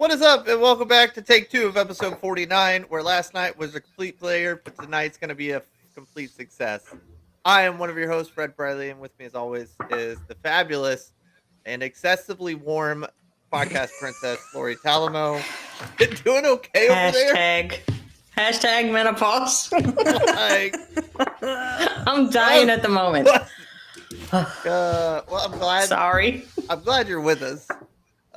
What is up, and welcome back to take two of episode 49, where last night was a complete failure, but tonight's going to be a complete success. I am one of your hosts, Fred Briley, and with me, as always, is the fabulous and excessively warm podcast princess, Lori Talamo. Doing okay over there? Hashtag menopause. Like, I'm dying at the moment. well, I'm glad. Sorry. I'm glad you're with us.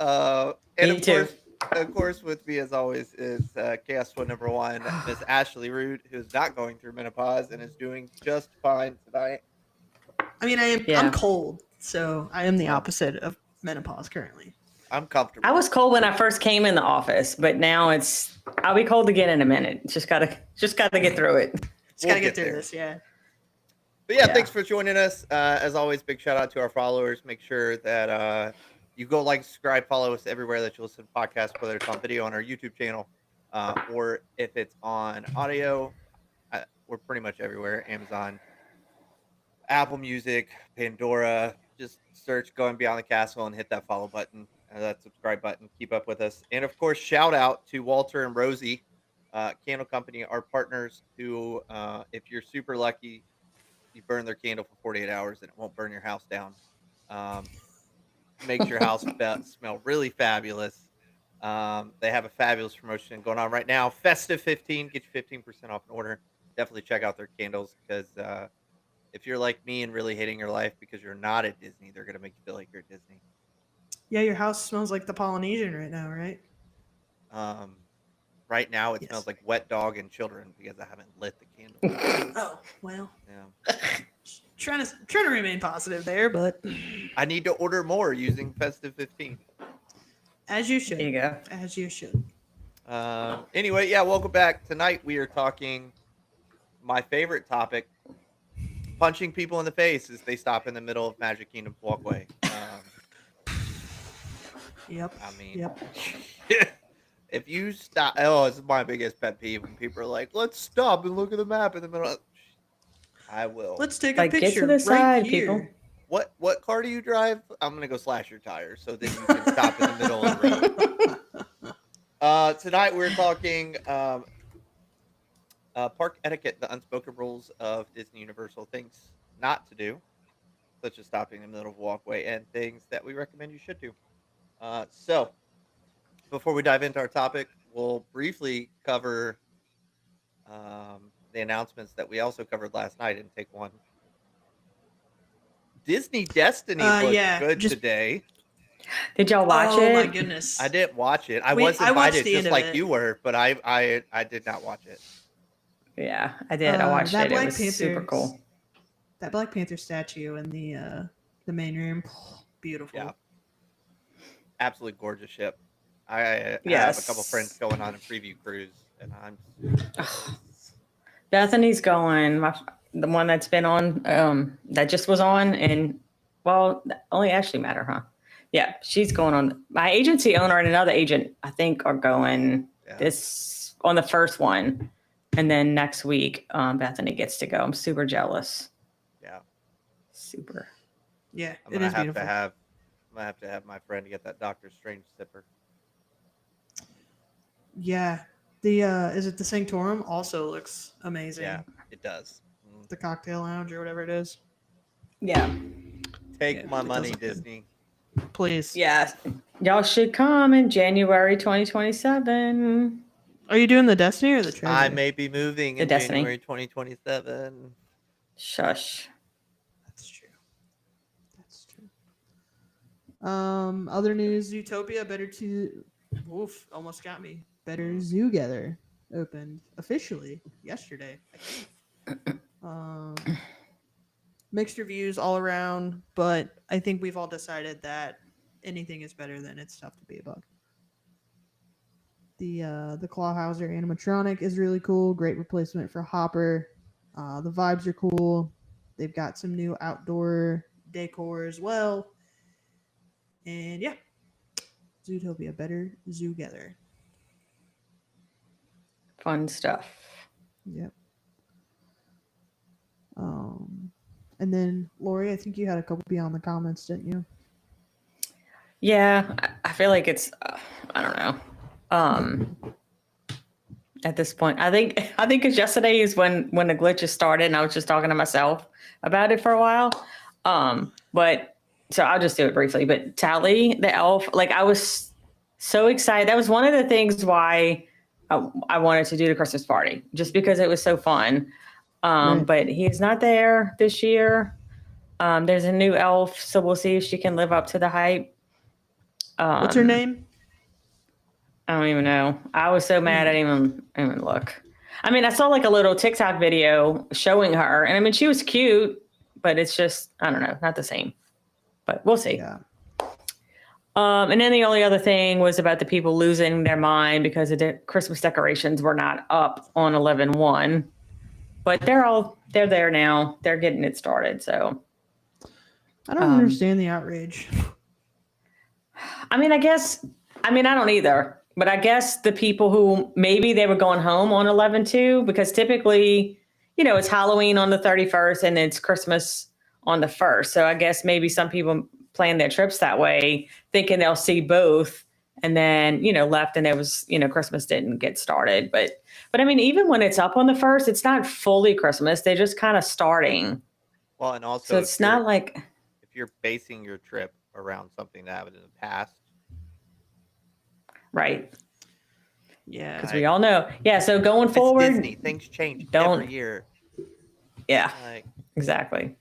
And Me too. Of course, with me as always is chaos one number one, Miss Ashley Root, who's not going through menopause and is doing just fine tonight. I mean, I'm cold, so I am the opposite of menopause currently. I'm comfortable. I was cold when I first came in the office, but now I'll be cold again in a minute. Just gotta get through it. Just gotta get through this, yeah. But yeah, thanks for joining us. As always, big shout out to our followers. Make sure that you go like, subscribe, follow us everywhere that you listen to podcasts, whether it's on video on our YouTube channel or if it's on audio. We're pretty much everywhere. Amazon, Apple Music, Pandora. Just search Going Beyond the Castle and hit that follow button, that subscribe button. Keep up with us. And of course, shout out to Walter and Rosie, Candle Company, our partners who, if you're super lucky, you burn their candle for 48 hours and it won't burn your house down. Makes your house smell really fabulous. They have a fabulous promotion going on right now. Festive 15, get you 15% off an order. Definitely check out their candles because if you're like me and really hating your life because you're not at Disney, they're going to make you feel like you're at Disney. Yeah, your house smells like the Polynesian right now, right? Right now it smells like wet dog and children because I haven't lit the candle. Oh, well. Yeah. Trying to remain positive there, but I need to order more using Festive 15. As you should. There you go. As you should. Anyway, welcome back. Tonight we are talking my favorite topic, punching people in the face as they stop in the middle of Magic Kingdom's walkway. Yep. I mean, if you stop, this is my biggest pet peeve when people are like, let's stop and look at the map in the middle. I will. Let's take a picture get to the side, here. people. What car do you drive? I'm gonna go slash your tires so then you can stop in the middle of the road. Tonight we're talking park etiquette, the unspoken rules of Disney Universal, things not to do, such as stopping in the middle of a walkway, and things that we recommend you should do. So before we dive into our topic, we'll briefly cover the announcements that we also covered last night in Take One. Disney Destiny looked good today. Did y'all watch it? Oh my goodness! I didn't watch it. I was invited just like you were, but I did not watch it. Yeah, I did. I watched it. It was super cool. That Black Panther statue in the main room, beautiful. Yeah, absolutely gorgeous ship. I have a couple friends going on a preview cruise, and I'm. Bethany's going. The one that's been on, that just was on, and only Ashley met her, huh? Yeah, she's going on. My agency owner and another agent, I think, are going this on the first one, and then next week, Bethany gets to go. I'm super jealous. Yeah, super. Yeah, I'm gonna have to have my friend get that Doctor Strange zipper. Yeah. The is it the Sanctorum also looks amazing. Yeah, it does. The cocktail lounge or whatever it is. Yeah. Take my money, Disney. Please. Yeah. Y'all should come in January 2027. Are you doing the Destiny or the Treasure? I may be moving in January 2027. Shush. That's true. Other news, Zootopia almost got me. Better Zoogether opened officially yesterday. Mixed reviews all around, but I think we've all decided that anything is better than It's Tough to Be a Bug. The Clawhauser animatronic is really cool. Great replacement for Hopper. The vibes are cool. They've got some new outdoor decor as well. And yeah, Zootopia, better Zoogether. Fun stuff. Yep. And then Lori, I think you had a couple beyond the comments, didn't you? Yeah, I feel like it's, I don't know. At this point, I think because yesterday is when the glitches started, and I was just talking to myself about it for a while. But so I'll just do it briefly. But Tally, the elf, like I was so excited. That was one of the things why I wanted to do the Christmas party, just because it was so fun. Right. But he is not there this year. There's a new elf, so we'll see if she can live up to the hype. What's her name? I don't even know. I was so mad I didn't even look. I mean, I saw like a little TikTok video showing her, and I mean, she was cute, but it's just, I don't know, not the same. But we'll see. Yeah. And then the only other thing was about the people losing their mind because the Christmas decorations were not up on 11/1. But they're there now. They're getting it started. So I don't understand the outrage. I mean, I don't either. But I guess the people who maybe they were going home on 11/2, because typically, it's Halloween on the 31st and it's Christmas on the 1st. So I guess maybe some people plan their trips that way, thinking they'll see both, and then, left and there was, Christmas didn't get started. But I mean, even when it's up on the 1st, it's not fully Christmas. They're just kind of starting. Well, and also, So it's not like if you're basing your trip around something that happened in the past. Right. Yeah. Because we all know. Yeah. So going forward, It's Disney. Things change every year. Yeah. Like, exactly.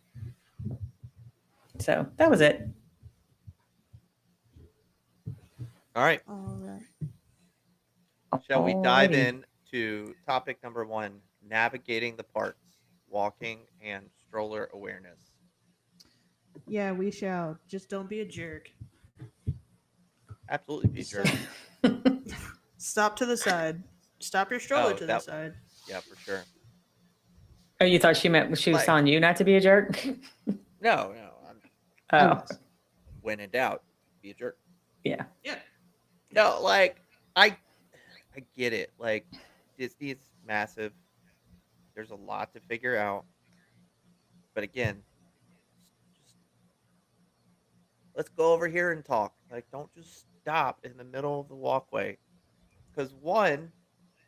So that was it. all right. All right. Shall we dive Alrighty. into topic number 1, navigating the parks, walking and stroller awareness? Yeah, we shall. Just don't be a jerk. Absolutely be a jerk. Stop to the side. Stop your stroller to the that- side. Yeah, for sure. Oh, you thought she was Like- telling you not to be a jerk? No. Oh, When in doubt, be a jerk. yeah. No, like I get it. Like Disney is massive. There's a lot to figure out. But again, just let's go over here and talk. Like, don't just stop in the middle of the walkway. Because one,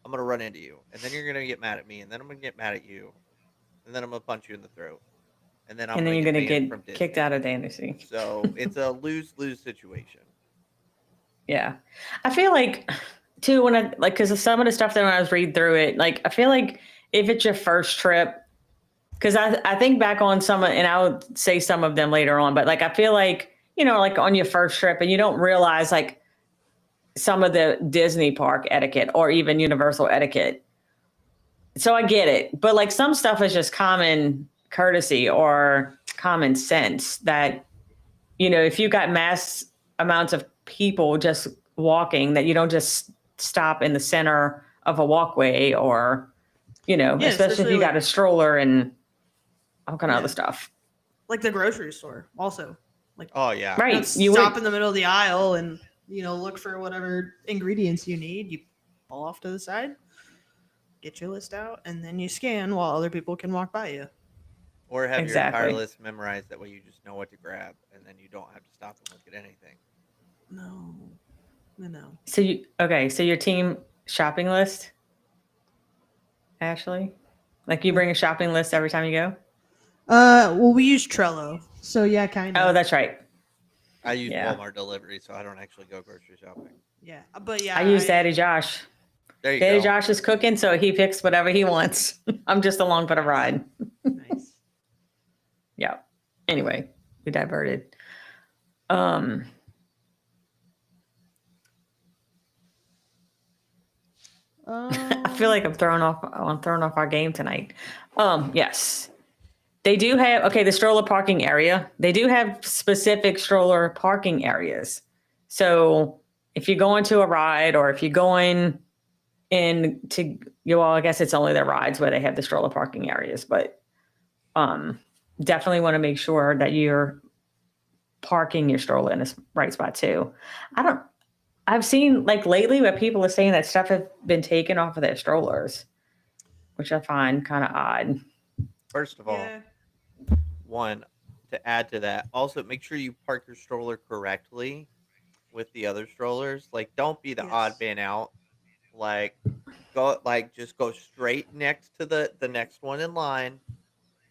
I'm gonna run into you, and then you're gonna get mad at me, and then I'm gonna get mad at you, and then I'm gonna punch you in the throat, and then And then you're going to banned from get kicked Disney. out of Disney. So it's a lose-lose situation. Yeah. I feel like, too, because of some of the stuff that when I was reading through it, like, I feel like if it's your first trip, because I think back on some, and I would say some of them later on, but like, I feel like, like on your first trip and you don't realize like some of the Disney park etiquette or even Universal etiquette. So I get it. But like some stuff is just common courtesy or common sense that, if you got mass amounts of people just walking, that you don't just stop in the center of a walkway or, especially if you got a stroller and all kind of other stuff. Like the grocery store, also. Oh yeah. Right. Don't stop in the middle of the aisle and look for whatever ingredients you need. You pull off to the side, get your list out, and then you scan while other people can walk by you. Or have your Exactly. entire list memorized. That way you just know what to grab, and then you don't have to stop and look at anything. No. So your team shopping list, Ashley? Like you bring a shopping list every time you go? Well, we use Trello, so yeah, kind of. Oh, that's right. I use Yeah. Walmart delivery, so I don't actually go grocery shopping. Yeah, but yeah, I use Daddy Josh. There you Daddy go. Josh is cooking, so he picks whatever he wants. I'm just along for the ride. Nice. Yeah. Anyway, we diverted. I feel like I'm throwing off our game tonight. Yes. They do have the stroller parking area. They do have specific stroller parking areas. So if you're going to a ride or if you're going I guess it's only the rides where they have the stroller parking areas, but definitely want to make sure that you're parking your stroller in the right spot too. I've seen like lately where people are saying that stuff has been taken off of their strollers, which I find kind of odd. First of all, Yeah. one, to add to that, also make sure you park your stroller correctly. with the other strollers. Like, don't be the odd Yes. man out. Like, just go straight next to the next one in line.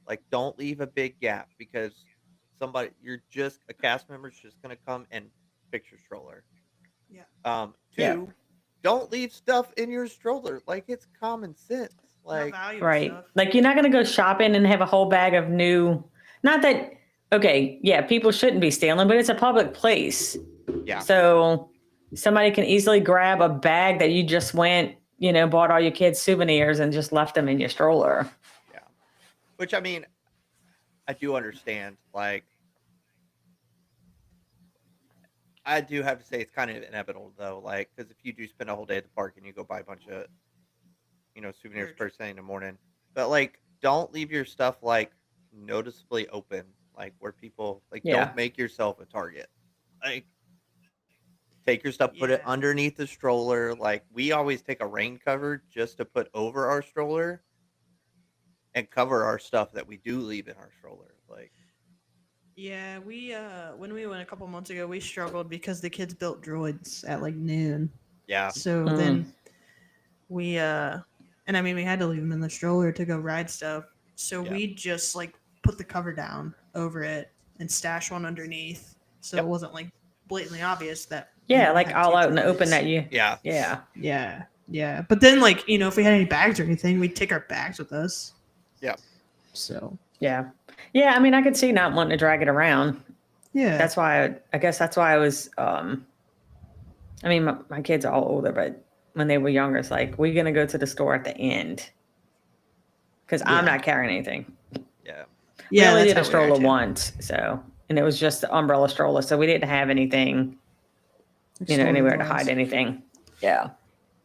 Like, don't leave a big gap because a cast member's just gonna come and fix your stroller. Yeah. Yeah. Two, don't leave stuff in your stroller. Like, it's common sense. Not Like, valuable Right. stuff. Like you're not going to go shopping and have a whole bag of new, not that, okay, yeah, people shouldn't be stealing, but it's a public place. yeah, So somebody can easily grab a bag that you just went, bought all your kids' souvenirs and just left them in your stroller. yeah. Which I mean, I do understand. Like, I do have to say it's kind of inevitable though. Like, because if you do spend a whole day at the park and you go buy a bunch of souvenirs Merch. first thing in the morning, but like, don't leave your stuff like noticeably open, like where people like Yeah. don't make yourself a target. Like, take your stuff, put it Yeah. underneath the stroller. Like, we always take a rain cover just to put over our stroller and cover our stuff that we do leave in our stroller. Like, Yeah, we when we went a couple months ago, we struggled because the kids built droids at like noon. yeah, So then we and I mean we had to leave them in the stroller to go ride stuff. So Yeah. we just like put the cover down over it and stash one underneath, so Yep. it wasn't like blatantly obvious that Yeah. we Like had all two out in the open droids. that you, yeah, yeah. Yeah. But then like if we had any bags or anything, we'd take our bags with us. yeah. So Yeah. Yeah. I mean, I could see not wanting to drag it around. yeah, That's why I guess that's why I was, I mean, my kids are all older, but when they were younger, it's like, we're going to go to the store at the end because I'm Yeah. not carrying anything. Yeah. We only that's did a how we are, stroller too. once. So, and it was just the umbrella stroller. So we didn't have anything, Like anywhere to storage-wise. hide anything. Yeah.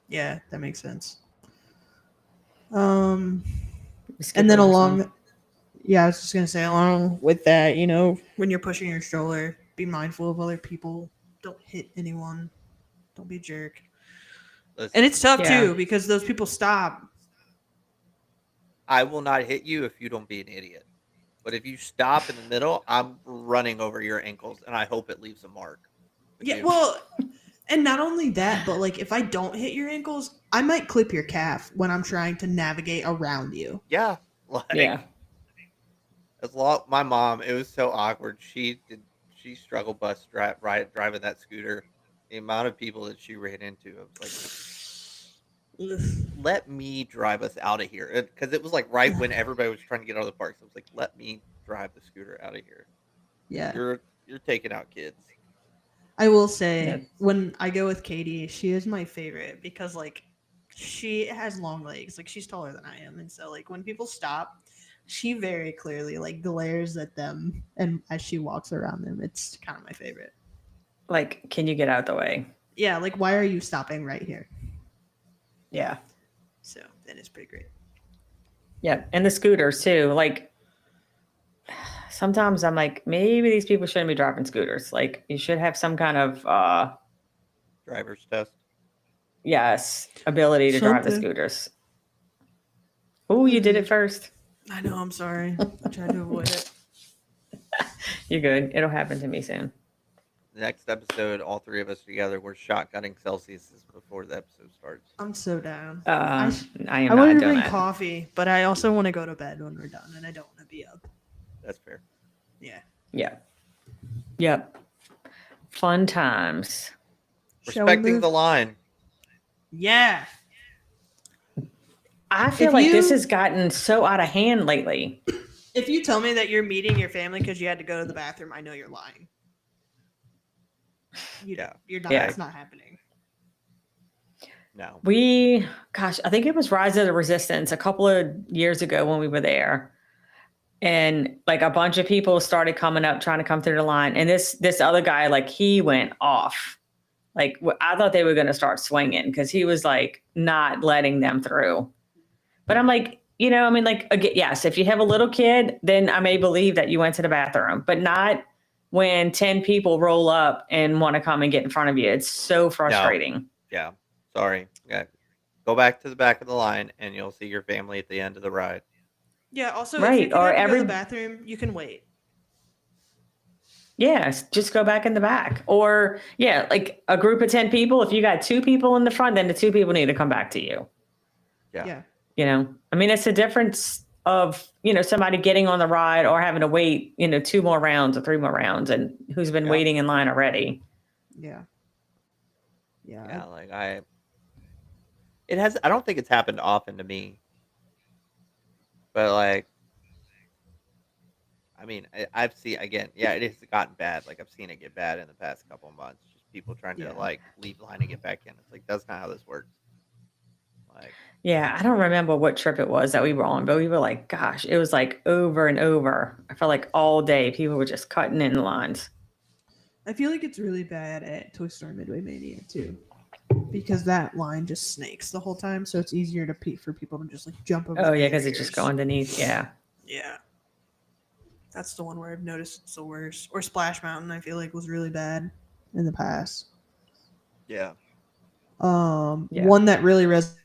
Yeah, that makes sense. We skipped And then over some. I was just gonna say, along with that, when you're pushing your stroller, be mindful of other people. Don't hit anyone. Don't be a jerk. Listen, And it's tough Yeah. too because those people stop. I will not hit you if you don't be an idiot. But if you stop in the middle, I'm running over your ankles, and I hope it leaves a mark. Yeah, Dude. well, and not only that, but like if I don't hit your ankles, I might clip your calf when I'm trying to navigate around you. Yeah, like, Yeah. my mom, it was so awkward. She struggled bus driving that scooter. The amount of people that she ran into, I was like, let me drive us out of here, because it was like right when everybody was trying to get out of the park. So I was like, let me drive the scooter out of here. Yeah. You're taking out kids. I will say Yeah. when I go with Katie, she is my favorite because like she has long legs, like she's taller than I am, and so like when people stop, she very clearly like glares at them, and as she walks around them, it's kind of my favorite. Like, can you get out the way? Yeah, like why are you stopping right here? Yeah. So that is pretty great. Yeah. And the scooters too. Like, sometimes I'm like, maybe these people shouldn't be driving scooters. Like, you should have some kind of, Driver's test. yes, ability to drive the Something. scooters. Oh, you did it first. I know. I'm sorry. I tried to avoid it. You're good. It'll happen to me soon. Next episode, all three of us together, we're shotgunning Celsius before the episode starts. I'm so down. I am I not want to doing drink that. coffee, but I also want to go to bed when we're done, and I don't want to be up. That's fair. Yeah. Yeah. Yep. Fun times. Shall we Respecting move? the line. Yeah. I feel If like this you- has gotten so out of hand lately. If you tell me that you're meeting your family because you had to go to the bathroom, I know you're lying. Yeah. You're not. Yeah. It's not happening. No. I think it was Rise of the Resistance a couple of years ago when we were there. And like a bunch of people started coming up, trying to come through the line. And this other guy, like he went off. Like I thought they were going to start swinging because he was like not letting them through. But I'm like, I mean, like, again, yes, if you have a little kid, then I may believe that you went to the bathroom, but not when 10 people roll up and want to come and get in front of you. It's so frustrating. Yeah. Sorry. Yeah. Go back to the back of the line, and you'll see your family at the end of the ride. Yeah. Also, Right, if you or have to go to every- the bathroom, you can wait. Yes, just go back in the back. Or yeah, like a group of 10 people, if you got 2 people in the front, then the 2 people need to come back to you. Yeah. I mean, it's the difference of, somebody getting on the ride or having to wait, 2 more rounds or 3 more rounds and who's been waiting in line already. Yeah. Yeah, like I don't think it's happened often to me, but like I mean, I've seen again, yeah, it has gotten bad. Like I've seen it get bad in the past couple of months. Just people trying to Yeah. like leave line and get back in. It's like that's not how this works. Like, Yeah, I don't remember what trip it was that we were on, but we were like, gosh, it was like over and over. I felt like all day people were just cutting in lines. I feel like it's really bad at Toy Story Midway Mania too, because that line just snakes the whole time, so it's easier for people to just like jump over. Oh yeah, because it just go underneath. Yeah. Yeah. That's the one where I've noticed it's the worst. Or Splash Mountain, I feel like was really bad in the past. yeah, One that really resonates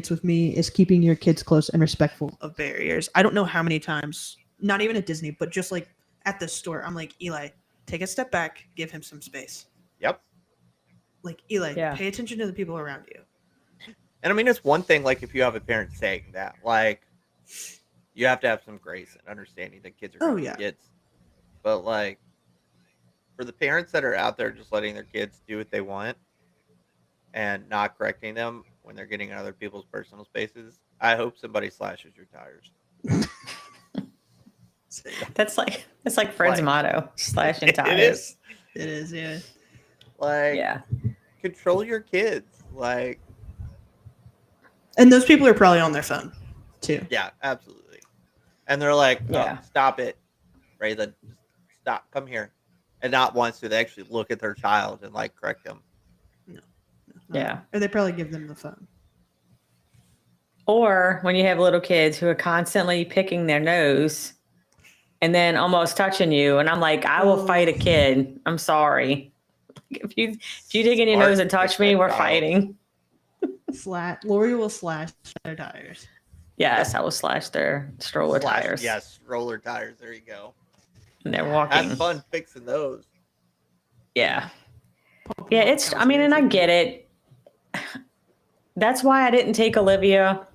with me is keeping your kids close and respectful of barriers. I don't know how many times, not even at Disney, but just like at the store, I'm like, Eli, take a step back, give him some space. yep. Like, Eli, pay attention to the people around you. And I mean, it's one thing like if you have a parent saying that, like you have to have some grace and understanding that kids are gonna be kids. But like for the parents that are out there just letting their kids do what they want and not correcting them when they're getting in other people's personal spaces, I hope somebody slashes your tires. That's like Fred's motto, slashing tires. It is, yeah. Like, control your kids. Like, and those people are probably on their phone too. Yeah, absolutely. And they're like, oh, stop it, Raylan, stop, come here. And not once do they actually look at their child and like correct them. No. Yeah. Or they probably give them the phone. Or when you have little kids who are constantly picking their nose and then almost touching you. And I'm like, I will fight a kid. I'm sorry. If you dig in your nose and touch me, we're fighting. Lori will slash their tires. Yes, I will slash their stroller tires. Yes, stroller tires. There you go. And they're walking. Have fun fixing those. Yeah. Yeah, I mean, and I get it. That's why I didn't take Olivia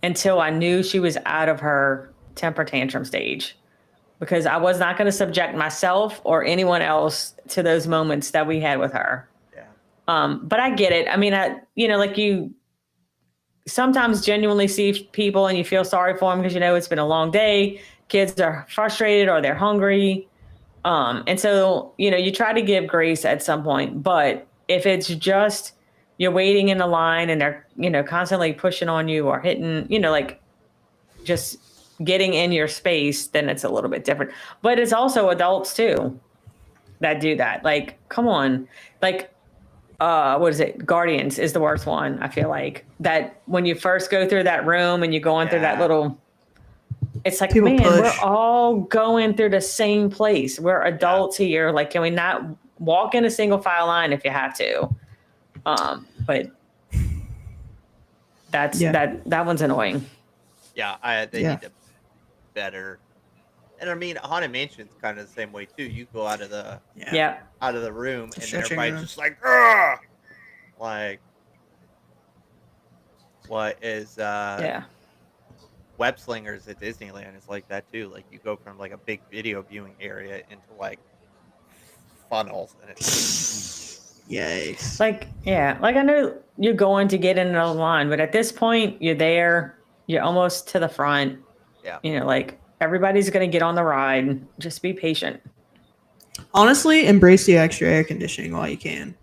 until I knew she was out of her temper tantrum stage, because I was not going to subject myself or anyone else to those moments that we had with her. Yeah. But I get it. I mean, like you sometimes genuinely see people and you feel sorry for them because, it's been a long day. Kids are frustrated or they're hungry. And so, you try to give grace at some point, but if it's just you're waiting in the line and they're, constantly pushing on you or hitting, like just getting in your space, then it's a little bit different. But it's also adults too that do that. Like, come on. Like, what is it? Guardians is the worst one. I feel like that when you first go through that room and you're going through that little, it's like, people push. We're all going through the same place. We're adults here. Like, can we not walk in a single file line if you have to? But that one's annoying. Yeah, they need to better. And I mean, Haunted Mansion's kind of the same way too. You go out of the out of the room, and then everybody's just like, "Ugh!" Like, what is Web Slingers at Disneyland is like that too. Like you go from like a big video viewing area into like funnels, and it's yikes. Like I know you're going to get in the line, but at this point, you're there. You're almost to the front. Yeah. Like everybody's gonna get on the ride. Just be patient. Honestly, embrace the extra air conditioning while you can.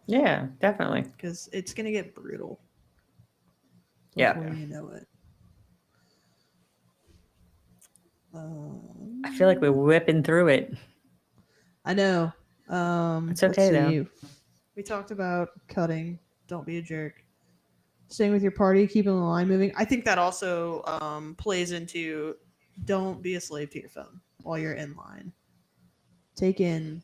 Yeah, definitely. Because it's gonna get brutal. Yeah. You know it. I feel like we're whipping through it. I know. It's okay though. We talked about cutting. Don't be a jerk. Staying with your party, keeping the line moving. I think that also plays into don't be a slave to your phone while you're in line. Take in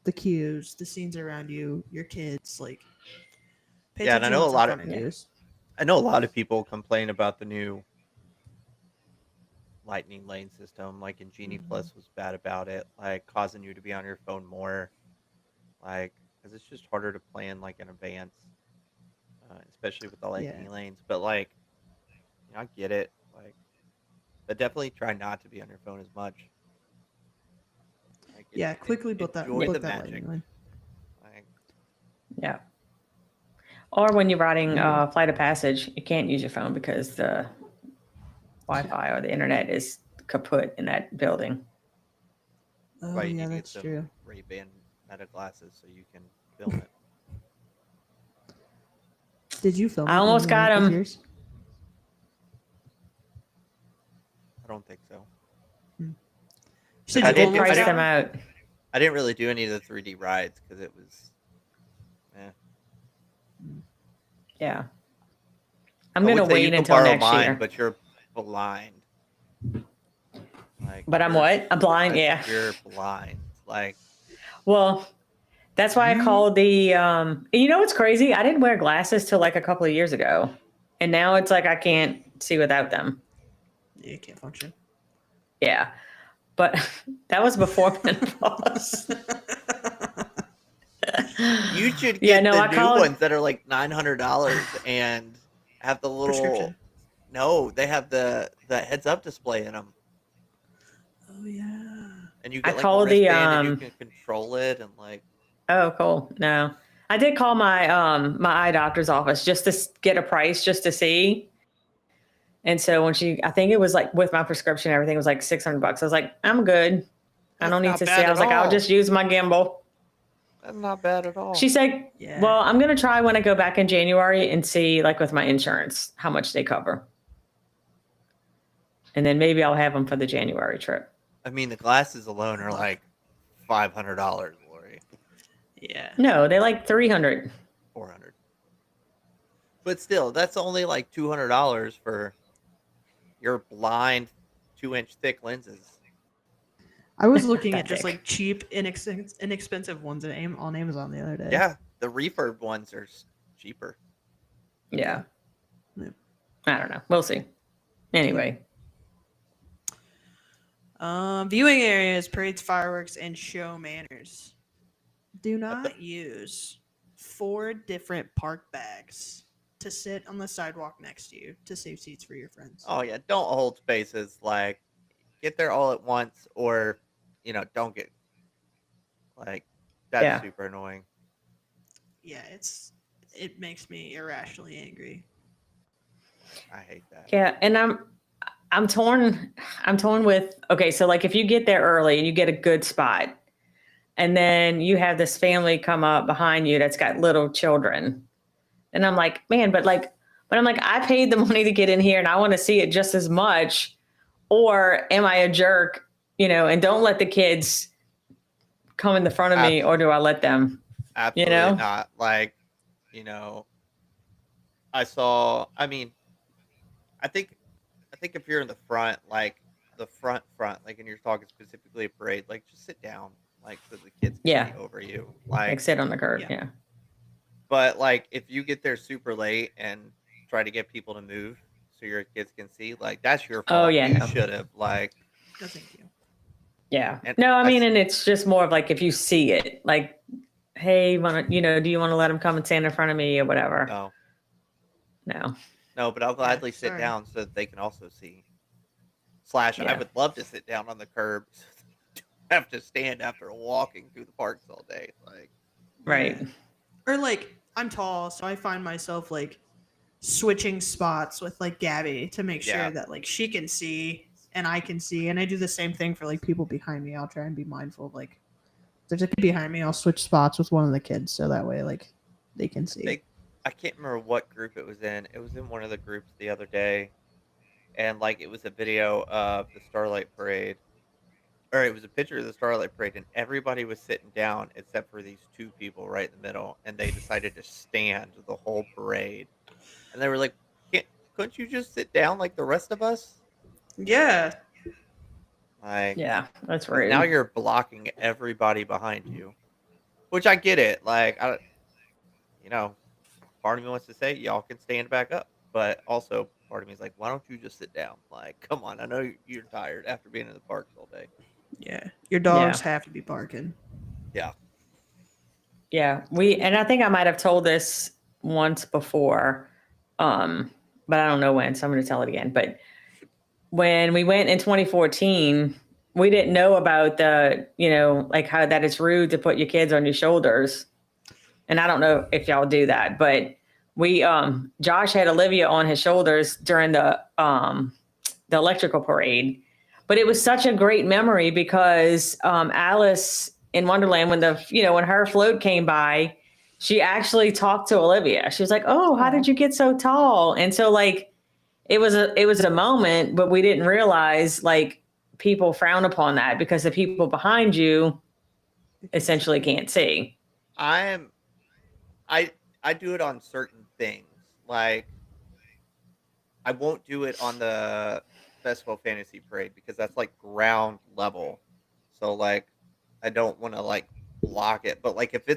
the cues, the scenes around you, your kids. Like, pay and I know a lot of news. I know a lot of people complain about the new lightning lane system, like in Genie Plus was bad about it, like causing you to be on your phone more, like because it's just harder to plan like in advance, especially with the lightning Yeah. lanes. But like, I get it, like, but definitely try not to be on your phone as much. Like, Yeah, quickly enjoy the book that magic. lightning lane. Like, Yeah. Or when you're riding Flight of Passage, you can't use your phone because the Wi-Fi or the internet is kaput in that building. Oh why you yeah, need to get that's some true. Ray-Ban Meta glasses so you can film it. Did you film I it when almost you got went with him. yours? I don't think so. You I said I you did- did almost price did- them got out. I didn't really do any of the 3D rides because it was, Yeah. I'm I would gonna say you wait can until borrow next mine, year. but you're blind. Like, But I'm what? I'm blind. Yeah. You're blind. Like, Well, that's why I You- called the. You know what's crazy? I didn't wear glasses till like a couple of years ago, and now it's like I can't see without them. Yeah, you can't function. Yeah, but that was before menopause. you should Yeah, get no, the I new called. ones that are like $900 and have the little. Prescription. No, they have the heads up display in them, Oh yeah. and you I get like a called the wristband and you can control it and like. Oh, cool. No, I did call my my eye doctor's office just to get a price, just to see. And so when I think it was like with my prescription, everything was like $600. I was like, I'm good. I That's don't need not to see. bad I was at like, I'll all. just use my gimbal. That's not bad at all. She said, Yeah. well, I'm going to try when I go back in January and see, like with my insurance, how much they cover. And then maybe I'll have them for the January trip. I mean, the glasses alone are like $500, Lori. Yeah. No, they're like 300. 400. But still, that's only like $200 for your blind 2-inch thick lenses. I was looking That at just thick. like cheap, inexpensive ones on Amazon the other day. Yeah, the refurb ones are cheaper. Yeah. Yeah. I don't know. We'll see. Anyway. Viewing areas, parades, fireworks, and show manners. Do not use 4 different park bags to sit on the sidewalk next to you to save seats for your friends. Oh yeah, don't hold spaces. Like, get there all at once, or don't get like that's Yeah. super annoying. Yeah, it makes me irrationally angry. I hate that. Yeah. And I'm torn. I'm torn with, okay, so like if you get there early and you get a good spot, and then you have this family come up behind you that's got little children. And I'm like, man, but I'm like, I paid the money to get in here and I want to see it just as much. Or am I a jerk, and don't let the kids come in the front of me, or do I let them? Absolutely not. Like, I mean, I think if you're in the front, like the front, like, and you're talking specifically a parade, like just sit down, like so the kids can see over you. Like sit on the curb. Yeah. Yeah. But like if you get there super late and try to get people to move so your kids can see, like that's your fault. Oh, yeah, You no. should have like. No, thank you. Yeah. And No, I mean, and it's just more of like if you see it, like, hey, do you want to let them come and stand in front of me or whatever? No. No, but I'll gladly sit sorry. down so that they can also see. I Yeah. would love to sit down on the curb so they don't have to stand after walking through the parks all day. Like, Right. Yeah. Or like I'm tall, so I find myself like switching spots with like Gabby to make sure Yeah. that like she can see and I can see, and I do the same thing for like people behind me. I'll try and be mindful of like if there's a kid behind me, I'll switch spots with one of the kids so that way like they can see. I can't remember what group it was in. It was in one of the groups the other day, and like it was a video of the Starlight Parade, or it was a picture of the Starlight Parade, and everybody was sitting down except for these 2 people right in the middle, and they decided to stand the whole parade, and they were like, couldn't you just sit down like the rest of us? Yeah. Like, Yeah. That's rude. now you're blocking everybody behind you, which I get it. Like, part of me wants to say y'all can stand back up, but also part part of me is like, why don't you just sit down? Like, come on, I know you're tired after being in the parks all day. Yeah, your dogs have to be barking. Yeah. Yeah, and I think I might have told this once before, but I don't know when, so I'm going to tell it again. But when we went in 2014, we didn't know about the, like how that it's rude to put your kids on your shoulders. And I don't know if y'all do that, but Josh had Olivia on his shoulders during the electrical parade. But it was such a great memory because Alice in Wonderland, when her float came by, she actually talked to Olivia. She was like, "Oh, how did you get so tall?" And so like it was a moment, but we didn't realize like people frown upon that because the people behind you essentially can't see. I do it on certain things. Like I won't do it on the Festival Fantasy Parade because that's like ground level. So like I don't want to like block it. But like if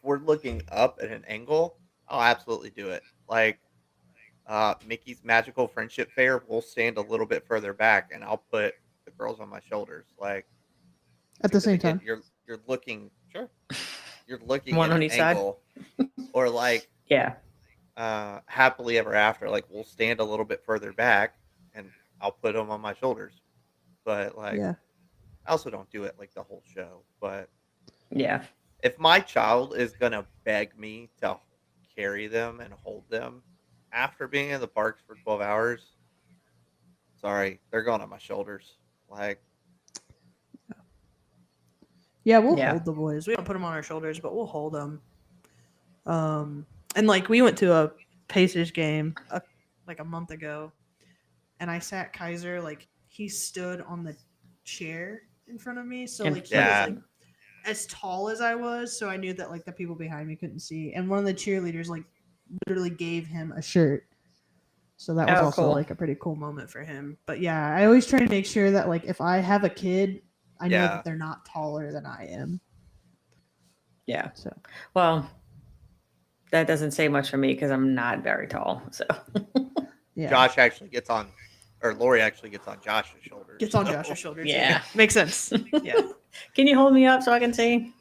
we're looking up at an angle, I'll absolutely do it. Like Mickey's Magical Friendship Fair, we'll stand a little bit further back and I'll put the girls on my shoulders. Like At the same time. You're looking You're looking One at on an each side. angle. Or like Yeah. Happily Ever After, like we'll stand a little bit further back and I'll put them on my shoulders. But like I also don't do it like the whole show. But Yeah. if my child is gonna beg me to carry them and hold them after being in the parks for 12 hours, sorry, they're going on my shoulders. Like Yeah, we'll hold the boys. We don't put them on our shoulders, but we'll hold them. And like we went to a Pacers game like a month ago, and I sat Kaiser, like he stood on the chair in front of me, so like he was like as tall as I was, so I knew that like the people behind me couldn't see. And one of the cheerleaders like literally gave him a shirt, so that was also cool. like a pretty cool moment for him. But yeah, I always try to make sure that like if I have a kid, I know that they're not taller than I am. Yeah. So well, that doesn't say much for me because I'm not very tall. So yeah, Josh actually gets on, or Lori actually gets on Josh's shoulders. Gets on Josh's shoulders. Yeah. Makes sense. Yeah. Can you hold me up so I can see?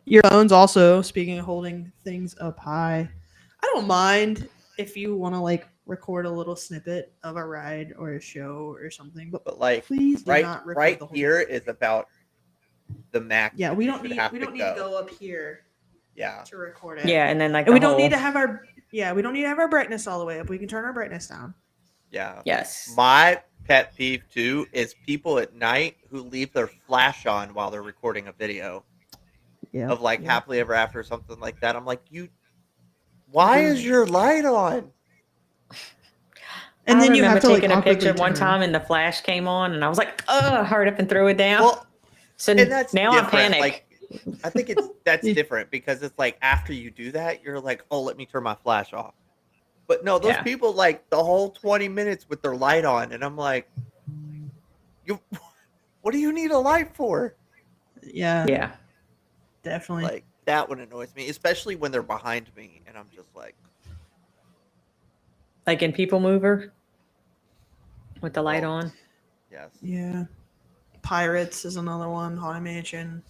Your phones also, speaking of holding things up high, I don't mind if you want to like record a little snippet of a ride or a show or something, but like please do not record right the whole here thing. is about the max. Yeah, we don't need to go up here. Yeah. To record it. Yeah, and then like we don't need to have our brightness all the way up. We can turn our brightness down. Yeah. Yes. My pet peeve too is people at night who leave their flash on while they're recording a video. Yeah. Of like Happily Ever After or something like that. I'm like, why is your light on? And then you have to taking a picture one time and the flash came on and I was like, oh, hurried up and threw it down. Well, so now I panic. Like, I think that's different because it's like after you do that, you're like, oh, let me turn my flash off. But no, those people like the whole 20 minutes with their light on, and I'm like, what do you need a light for? Yeah. Yeah. Definitely. Like that one annoys me, especially when they're behind me, and I'm just like in People Mover with the light on. Yes. Yeah. Pirates is another one. Haunted Mansion.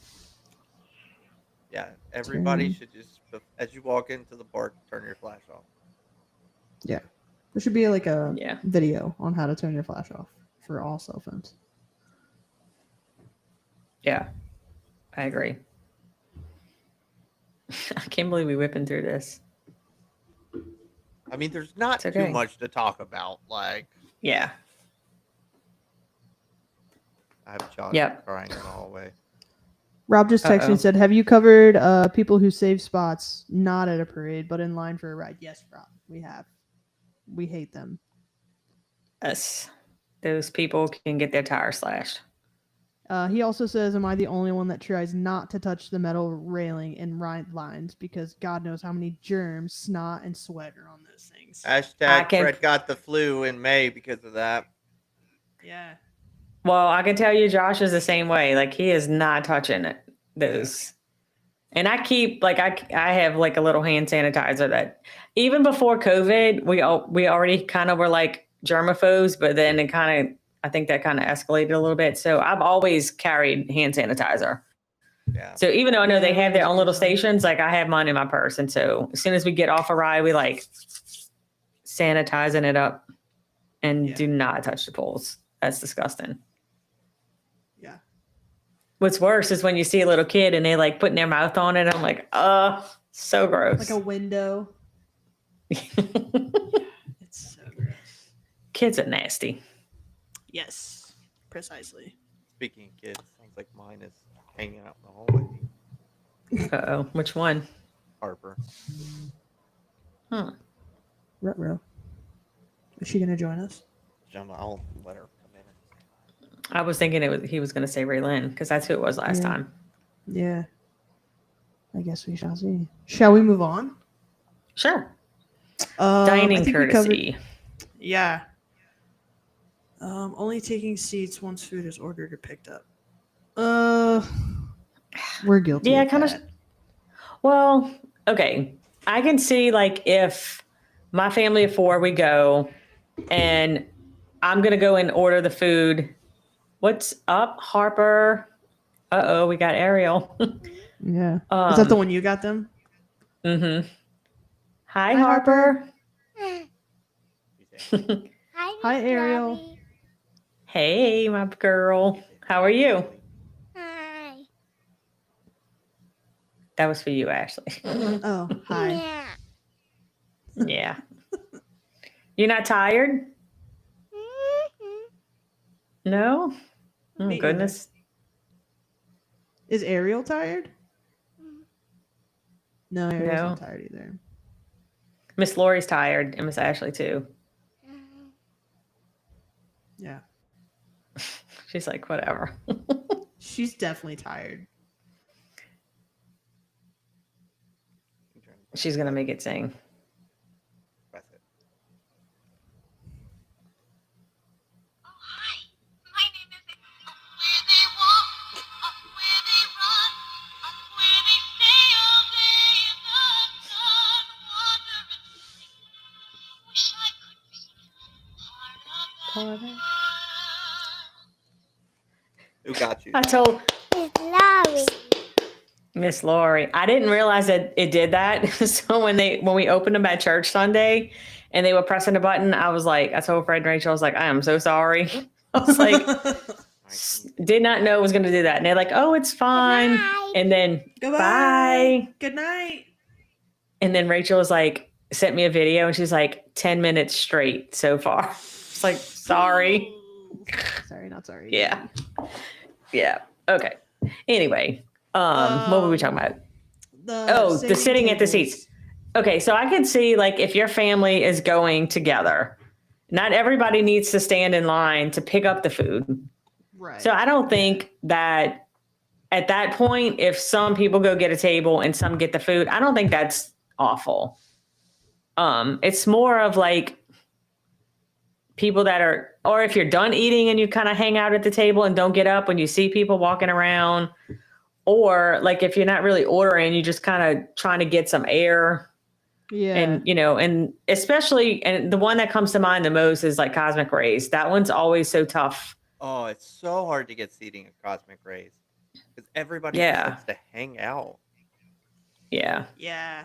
Yeah, everybody should just, as you walk into the park, turn your flash off. Yeah, there should be like a video on how to turn your flash off for all cell phones. Yeah, I agree. I can't believe we're whipping through this. I mean, there's not too much to talk about. Like, yeah. I have John crying in the hallway. Rob just texted and said, have you covered people who save spots not at a parade but in line for a ride? Yes, Rob, we have. We hate them. Yes. Those people can get their tires slashed. He also says, am I the only one that tries not to touch the metal railing in ride lines because God knows how many germs, snot, and sweat are on those things. Hashtag Fred got the flu in May because of that. Yeah. Well, I can tell you Josh is the same way. Like, he is not touching it. Those. And I keep I have like a little hand sanitizer that even before COVID, we already kind of were like germaphobes, but then I think that kind of escalated a little bit. So I've always carried hand sanitizer. Yeah. So even though I know they have their own little understand. stations, like I have mine in my purse. And so as soon as we get off a ride, we like sanitizing it up and Yeah. do not touch the pools. That's disgusting. Yeah. What's worse is when you see a little kid and they like putting their mouth on it. I'm like, so gross. Like a window. It's so gross. Kids are nasty. Yes, precisely. Speaking of kids, sounds like mine is hanging out in the hallway. Uh-oh. Which one? Harper. Ruh-roh. Is she gonna join us? I'll let her come in. I was thinking he was going to say Raylan because that's who it was last Yeah. time. Yeah. I guess we shall see. Shall we move on? Sure. I Dining think we covered- courtesy. Yeah. Only taking seats once food is ordered or picked up. We're guilty. Yeah, of kind of. that. Well, okay. I can see like if my family of 4, we go and I'm going to go and order the food. What's up, Harper? Uh-oh, we got Ariel. Yeah. Is that the one you got them? Mm-hmm. Hi, Hi, Harper. Hi, Ariel. Hey, my girl. How are you? Hi. That was for you, Ashley. Oh, hi. Yeah. Yeah. You're not tired? Mhm. No? Oh, Me goodness. Is Ariel tired? No, Ariel's No. not tired either. Miss Lori's tired, and Miss Ashley too. Yeah. She's like, whatever. She's definitely tired. She's gonna make it sing. Press it. Oh, hi. My name is Up where they walk, up where they run, up where they stay all day in the sun, wander and sing. Wish I could be part of that fun. Who got you? I told It's Larry. Miss Lori, I didn't realize that it did that. So when we opened them at church Sunday and they were pressing the button, I told Fred and Rachel, I was like, I am so sorry. I was like, did not know it was going to do that. And they're like, oh, it's fine. Goodbye. And then Goodbye. bye. Good night. And then Rachel was like, sent me a video and she's like 10 minutes straight so far. It's like, sorry. Sorry, not sorry. Yeah. Yeah. Okay. Anyway, what were we talking about? The sitting at the seats. Okay, so I could see like if your family is going together, not everybody needs to stand in line to pick up the food. Right. So I don't think that at that point, if some people go get a table and some get the food, I don't think that's awful. It's more of like people that are, or if you're done eating and you kind of hang out at the table and don't get up when you see people walking around, or like if you're not really ordering, you just kind of trying to get some air. Yeah. And, and especially, and the one that comes to mind the most is like Cosmic Rays. That one's always so tough. Oh, it's so hard to get seating at Cosmic Rays because everybody Yeah. just wants to hang out. Yeah. Yeah.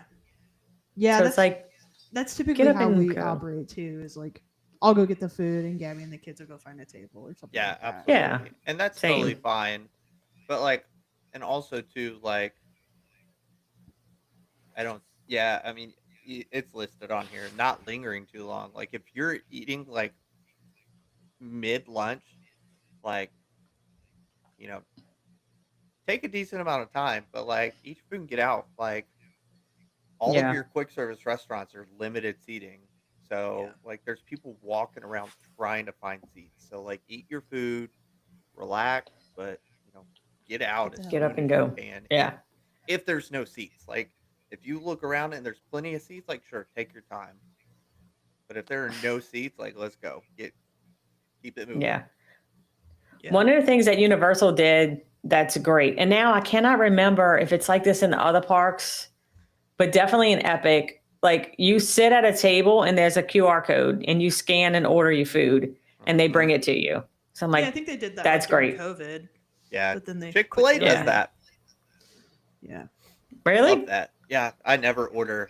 Yeah. So that's it's like, that's typically up how and we go. operate too. Is like I'll go get the food and Gabby and the kids will go find a table or something. Yeah, like that. absolutely. Yeah, And that's same. totally fine. But like, and also too, like, I mean, it's listed on here, not lingering too long. Like if you're eating like mid lunch, like, take a decent amount of time, but like eat your food and get out. Like all Yeah. of your quick service restaurants are limited seating. So Yeah. like there's people walking around trying to find seats. So like eat your food, relax, but get out as Get up soon and as go. you can. Yeah. If there's no seats, like if you look around and there's plenty of seats, like sure, take your time. But if there are no seats, like let's go. Keep it moving. Yeah. Yeah. One of the things that Universal did That's great. And now I cannot remember if it's like this in the other parks, but definitely in Epic. Like you sit at a table and there's a QR code and you scan and order your food and they bring it to you. So I'm like, I think they did that. that's during great. COVID. Yeah. But then they Chick-fil-A quit does doing it. that. Yeah. Really? Love that. Yeah. I never order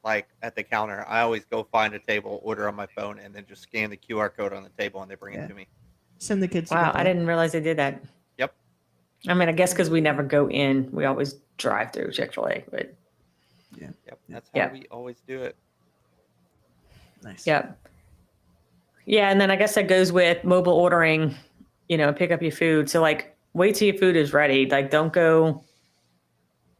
like at the counter. I always go find a table, order on my phone, and then just scan the QR code on the table and they bring it to me. Send the kids. to Wow, go I play. didn't realize they did that. Yep. I mean, I guess because we never go in, we always drive through Chick-fil-A. But Yep. That's how Yeah. we always do it. Nice. yeah, yeah, and then I guess that goes with mobile ordering. Pick up your food. So like, wait till your food is ready. Like, don't go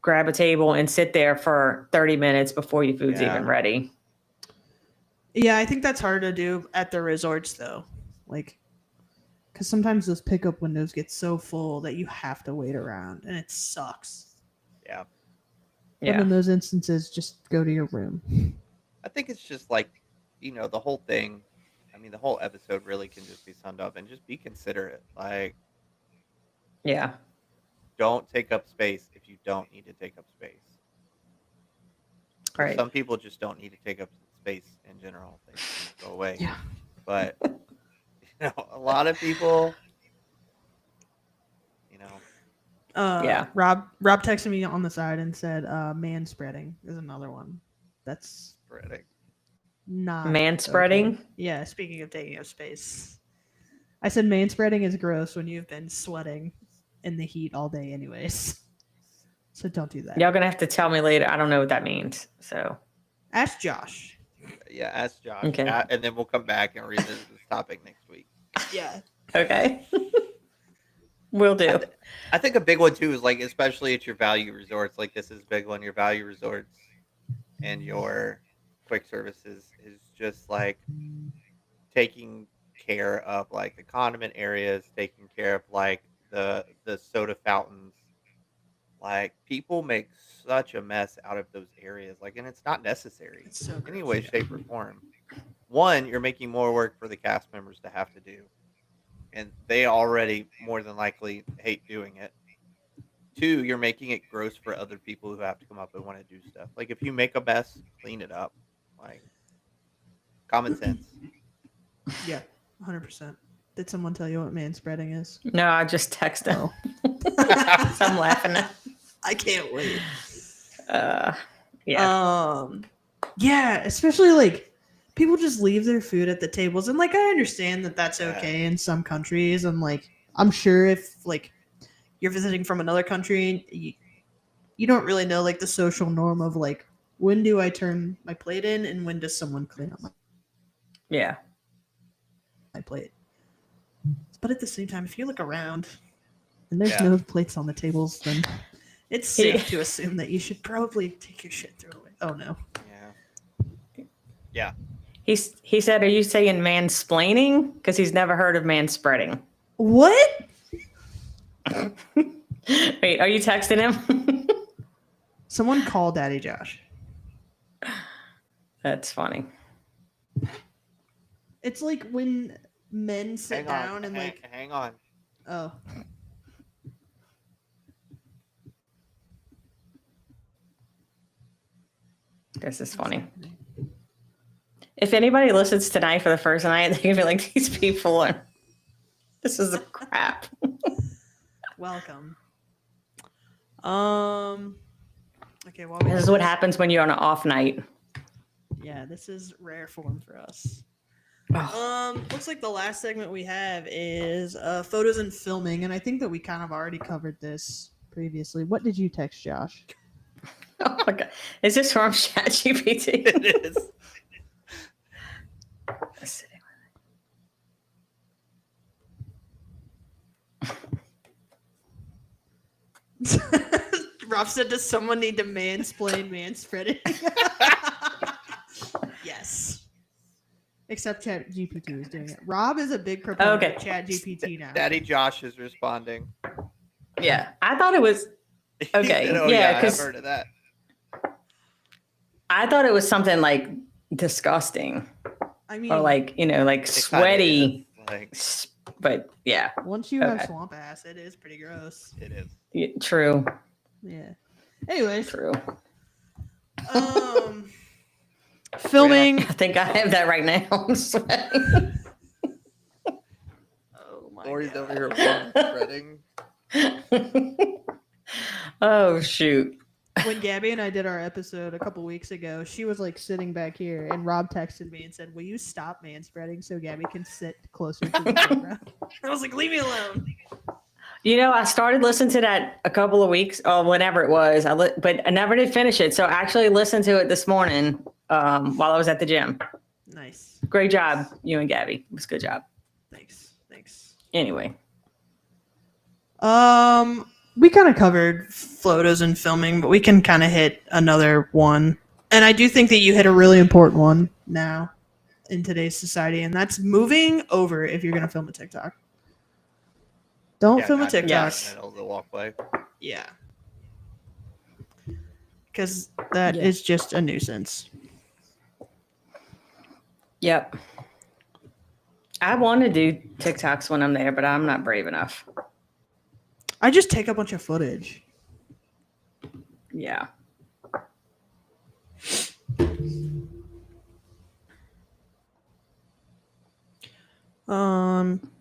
grab a table and sit there for 30 minutes before your food's Yeah. even ready. Yeah, I think that's hard to do at the resorts though. Like, because sometimes those pickup windows get so full that you have to wait around, and it sucks. Yeah. But Yeah, in those instances, just go to your room. I think it's just like, the whole thing. I mean, the whole episode really can just be summed up and just be considerate. Like, yeah, don't take up space if you don't need to take up space. right. Some people just don't need to take up space in general. They just go away. Yeah. But a lot of people, Yeah. Rob texted me on the side and said, "Man spreading is another one. That's spreading. not Man spreading? okay. Yeah. Speaking of taking up space, I said man spreading is gross when you've been sweating in the heat all day, anyways. So don't do that. Y'all gonna have to tell me later. I don't know what that means. So Ask Josh. Yeah, ask Josh. Okay. And then we'll come back and revisit this topic next week. Yeah. okay, will do. I think a big one too is like, especially at your value resorts, like this is a big one, your value resorts and your quick services is just like taking care of like the condiment areas, taking care of like the soda fountains. Like people make such a mess out of those areas, like, and it's not necessary It's so in any gross, way, yeah. shape, or form. One, you're making more work for the cast members to have to do, and they already more than likely hate doing it. Two, you're making it gross for other people who have to come up and want to do stuff. Like if you make a mess, clean it up. Like common sense. Yeah. 100%. Did someone tell you what man spreading is? No, I just text him. Oh. So I'm laughing. I can't wait. Yeah. Yeah, especially like people just leave their food at the tables, and like I understand that that's okay in some countries, and like I'm sure if like you're visiting from another country, you don't really know like the social norm of like when do I turn my plate in and when does someone clean up Yeah. my plate. But at the same time, if you look around and there's Yeah. no plates on the tables, then it's safe to assume that you should probably take your shit throw away. Oh no. Yeah. He said, "Are you saying mansplaining? Because he's never heard of man spreading." What? Wait, are you texting him? Someone call Daddy Josh. That's funny. It's like when men sit Hang on. down and like, hang on. oh, This is funny. If anybody listens tonight for the first night, they're gonna be like, "These people are. This is a crap." welcome. Okay, well, This is what happens when you're on an off night. Yeah, this is rare form for us. Oh. Looks like the last segment we have is photos and filming, and I think that we kind of already covered this previously. What did you text Josh? Oh my god, is this from ChatGPT? It is. Rob said, "Does someone need to mansplain manspreading?" Yes. Except Chat GPT is doing it. Rob is a big proponent Okay. of Chat GPT now. Daddy Josh is responding. Yeah, I thought it was. He Okay, said, "Oh, yeah, I've 'cause- heard of that." I thought it was something like disgusting I mean, or like It like kinda sweaty, is, like, But yeah, Once you have Okay. swamp ass, it is pretty gross. It is. true. Yeah. Anyways, True. filming. I think I have that right now. I'm sweating. Oh my Lori's god. over here warm spreading. Oh shoot. When Gabby and I did our episode a couple weeks ago, she was like sitting back here, and Rob texted me and said, "Will you stop man spreading so Gabby can sit closer to the camera?" I was like, "Leave me alone." You know, I started listening to that a couple of weeks, or whenever it was. But I never did finish it. So I actually listened to it this morning while I was at the gym. Nice. Great job, you and Gabby. It was a good job. Thanks. Anyway, We kind of covered photos and filming, but we can kind of hit another one. And I do think that you hit a really important one now in today's society, and that's moving over if you're going to film a TikTok. Don't film a not in the TikTok. Yes. middle of the walkway. Yeah. Because that is just a nuisance. yep. I want to do TikToks when I'm there, but I'm not brave enough. I just take a bunch of footage. Yeah.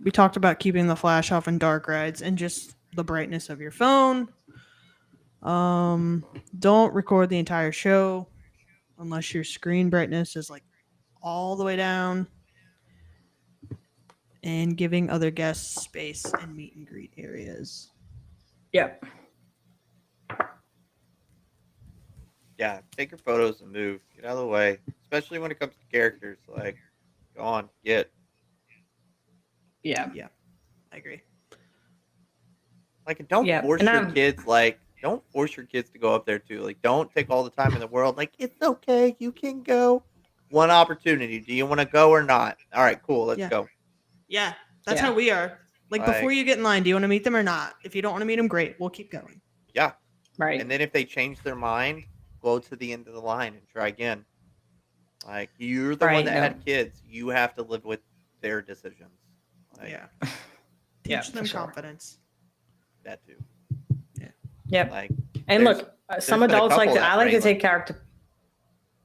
We talked about keeping the flash off in dark rides and just the brightness of your phone. Don't record the entire show unless your screen brightness is like all the way down. And giving other guests space in meet and greet areas. Yep. Yeah, take your photos and move. Get out of the way. Especially when it comes to characters. Like, go on, get. Yeah. I agree. Like, and don't Yeah, force and your I'm- kids. Like, don't force your kids to go up there too. Like, don't take all the time in the world. Like, it's okay. You can go. One opportunity. Do you want to go or not? All right, cool. Let's Yeah. go. Yeah, that's Yeah. how we are. Like before you get in line, do you want to meet them or not? If you don't want to meet them, great. We'll keep going. Yeah. Right. And then if they change their mind, go to the end of the line and try again. Like, you're the one Right, that no. had kids. You have to live with their decisions. Like, Yeah. Yeah, Teach them for sure. confidence. that too. Yep. Like, And there's- look, some been a adults like couple to. that I like to Raylan- take character.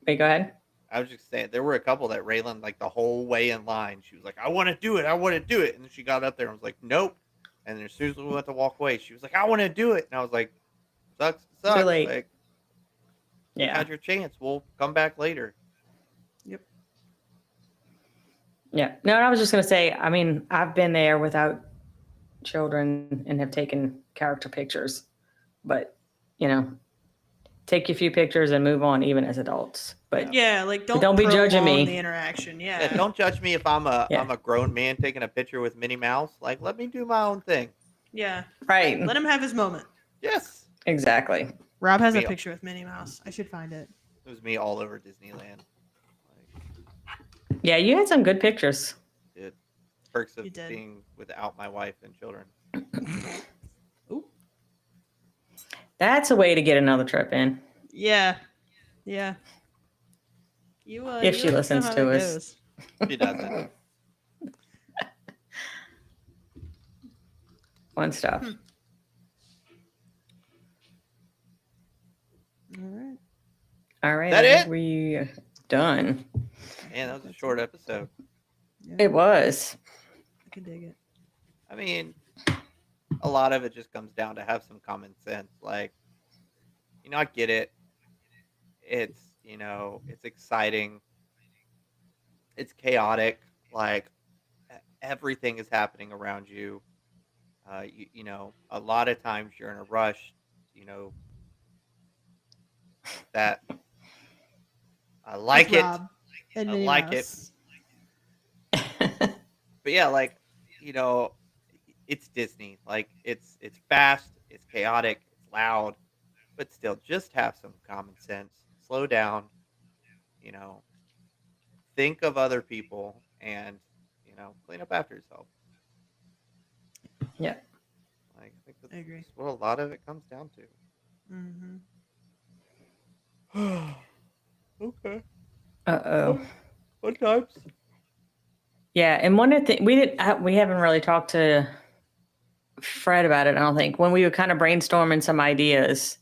Wait, go ahead. I was just saying, there were a couple that Raylan, like the whole way in line, she was like, I want to do it. I want to do it. And then she got up there and was like, nope. And then as soon as we went to walk away, she was like, I want to do it. And I was like, sucks. Too late. Like, you Yeah. had your chance. We'll come back later. Yeah. No, I was just going to say, I mean, I've been there without children and have taken character pictures, but, you know, take a few pictures and move on, even as adults. But Yeah, like don't be judging prolong me. the interaction. Yeah. Yeah, don't judge me if I'm Yeah. a grown man taking a picture with Minnie Mouse. Like, let me do my own thing. Yeah. right. Let him have his moment. Yes. Exactly. Rob has a Me- picture with Minnie Mouse. I should find it. It was me all over Disneyland. Like, Yeah. You had some good pictures. did perks of You did. being without my wife and children. Ooh. That's a way to get another trip in. Yeah. Yeah. You If you she let know listens how to that us. goes. She doesn't. Fun stuff. All right. All right. That I think it? we done. Man, that was a short episode. Yeah, It was. I can dig it. I mean, a lot of it just comes down to have some common sense. Like, you know, I get it. It's, you know, it's exciting. It's chaotic. Like, everything is happening around you. You know, a lot of times you're in a rush, you know, that I like With it. Rob and I Minnie like it. Mouse. But yeah, like, you know, it's Disney. Like, it's fast, it's chaotic, it's loud, but still just have some common sense. Slow down, you know, think of other people and, you know, clean up after yourself. Yeah. Like, I think that's I agree. just what a lot of it comes down to. Mm-hmm. Okay. Uh-oh. What times? Yeah, and one of the we haven't really talked to Fred about it. I don't think when we were kind of brainstorming some ideas.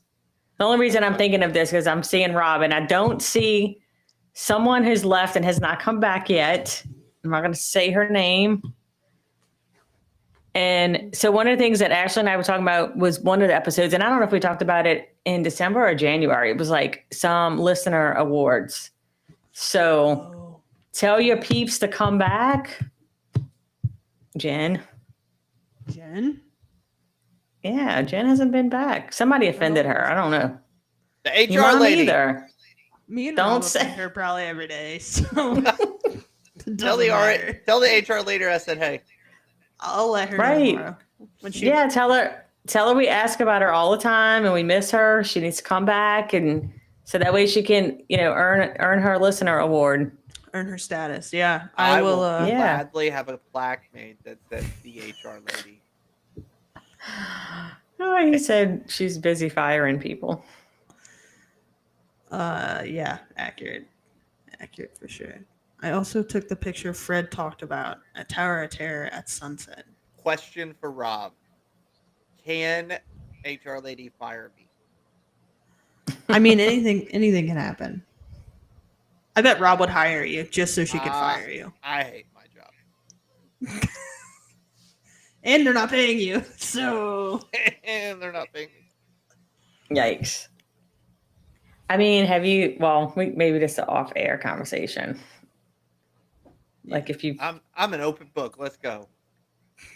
The only reason I'm thinking of this is I'm seeing Rob, and I don't see someone who's left and has not come back yet. I'm not going to say her name. And so one of the things that Ashley and I were talking about was one of the episodes, and I don't know if we talked about it in December or January. It was like some listener awards. So tell your peeps to come back. Jen. Yeah, Jen hasn't been back. Somebody offended her. I don't know. The Your HR mom lady. either. Me and Don't Rob say- offend her probably every day. So Tell the HR later I said hey. I'll let her Right. know tomorrow. When she Yeah, tell her we ask about her all the time and we miss her. She needs to come back, and so that way she can, earn her listener award. earn her status. Yeah. I I will will Yeah. gladly have a plaque made that says the HR lady. Oh, he said she's busy firing people. yeah, accurate for sure. I also took the picture Fred talked about at Tower of Terror at sunset. Question for Rob. Can HR lady fire me? I mean, anything can happen. I bet Rob would hire you just so she could fire you. I hate my job. And they're not paying you, so And they're not paying me. Yikes. I mean, maybe this is an off-air conversation. Like if you, I'm an open book. Let's go.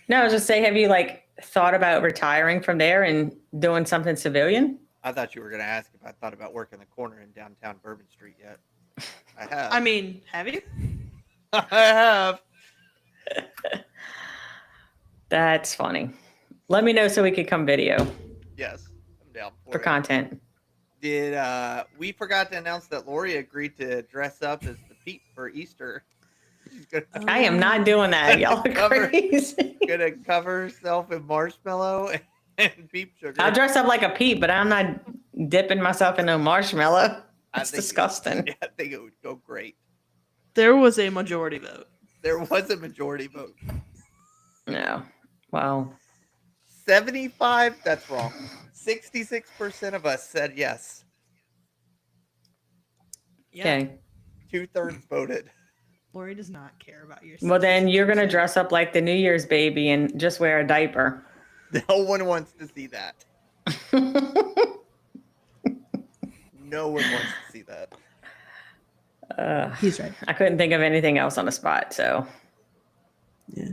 no, just say, have you thought about retiring from there and doing something civilian? I thought you were going to ask if I thought about working the corner in downtown Bourbon Street yet. I have. I mean, have you? I have. That's funny. Let me know so we could come video Yes, I'm down for it. content. Did we forgot to announce that Lori agreed to dress up as the Pete for Easter? She's I am not doing that. Y'all are Cover. crazy. gonna cover herself in marshmallow and peep sugar. I'll dress up like a Pete, but I'm not dipping myself in no marshmallow. I That's think- disgusting. Yeah, I think it would go great. There was a majority vote. There was a majority vote. No. Well, 75. That's wrong. 66% of us said yes. Yeah. okay. 2/3 voted. Lori does not care about your. Well, then you're going to dress up like the New Year's baby and just wear a diaper. No one wants to see that. No one wants to see that. He's right. I couldn't think of anything else on the spot, so. Yeah.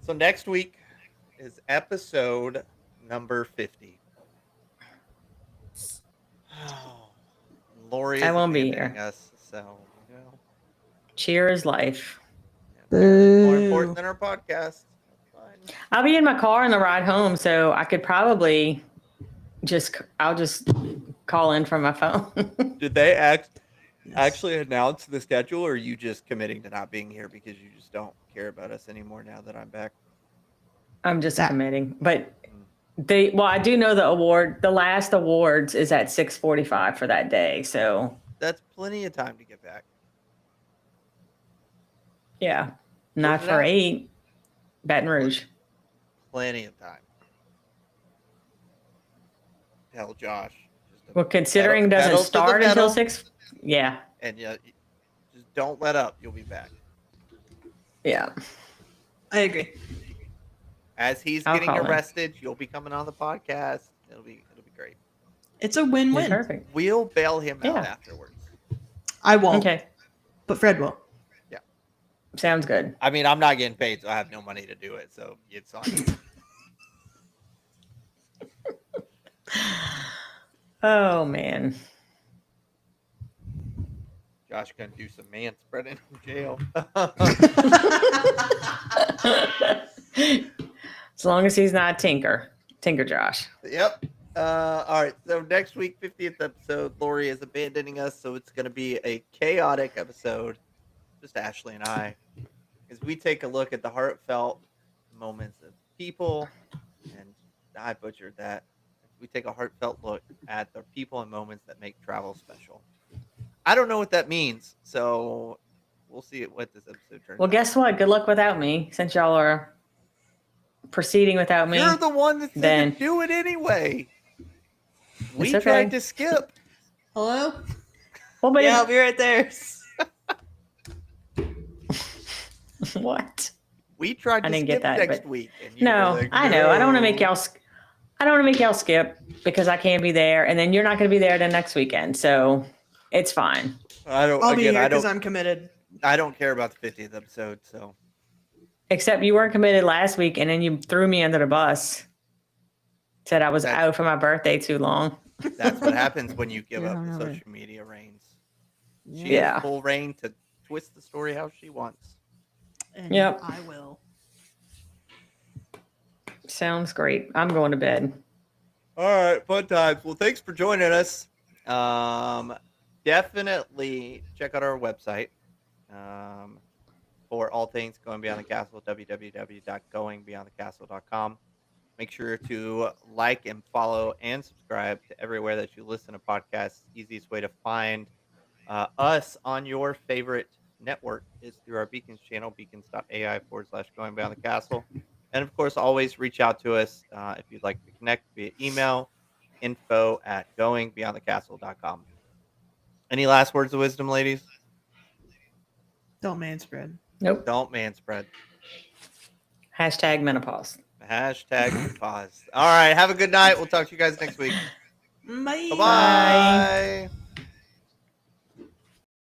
So next week is episode number 50. Oh, Lori I is won't be abandoning here. us, so Cheers, life. more Boo. important than our podcast. That's fine. I'll be in my car on the ride home, so I could probably I'll just call in from my phone. Did they actually announce the schedule, or are you just committing to not being here because you just don't care about us anymore now that I'm back? I'm just committing, but I do know the last awards is at 6:45 for that day. So That's plenty of time to get back. yeah, not it for out. 8, Baton Rouge. Plenty of time. Tell Josh. Well, considering pedal doesn't to the start until metal. 6. Yeah. And just don't let up. You'll be back. Yeah. I agree. As he's I'll getting call him. arrested, you'll be coming on the podcast. It'll be great. It's a win-win. Perfect. We'll bail him out Yeah. afterwards. I won't, Okay. but Fred will. Sounds good. I mean, I'm not getting paid, so I have no money to do it. So it's on you. Oh man. Josh gonna do some man spreading in jail. As long as he's not Tinker Josh. Yep. All right. So next week, 50th episode, Lori is abandoning us, so it's gonna be a chaotic episode. Just Ashley and I, as we take a look at the heartfelt moments of people, and I butchered that. We take a heartfelt look at the people and moments that make travel special. I don't know what that means, so We'll see what this episode turns Well, out. guess what? Good luck without me, since y'all are proceeding without me. You're the one that said then- to do it anyway. We okay. tried to skip. Hello? Well, but Yeah, I'll be right there. what? We tried to I didn't skip get that, next but- week. And you were No, like, I know. I don't want to make "No." y'all. I don't want to make y'all skip because I can't be there, and then you're not going to be there the next weekend, so it's fine. I don't. I'll be again, here I because don't. I'm committed. I don't care about the 50th episode. So Except you weren't committed last week, and then you threw me under the bus. Said I was That- out for my birthday too long. that's what happens when you give You're up the hungover. social media reins. She Yeah. has full reign to twist the story how she wants. And Yep. I will. Sounds great. I'm going to bed. All right, fun times. Well, thanks for joining us. Definitely check out our website for all things Going Beyond the Castle, www.goingbeyondthecastle.com. Make sure to like and follow and subscribe to everywhere that you listen to podcasts. Easiest way to find us on your favorite network is through our Beacons channel, beacons.ai/Going Beyond the Castle. And of course, always reach out to us if you'd like to connect via email, info@goingbeyondthecastle.com. Any last words of wisdom, ladies? Don't manspread. Nope. Don't manspread. Hashtag menopause. Hashtag pause. All right. Have a good night. We'll talk to you guys next week. Bye. Bye-bye.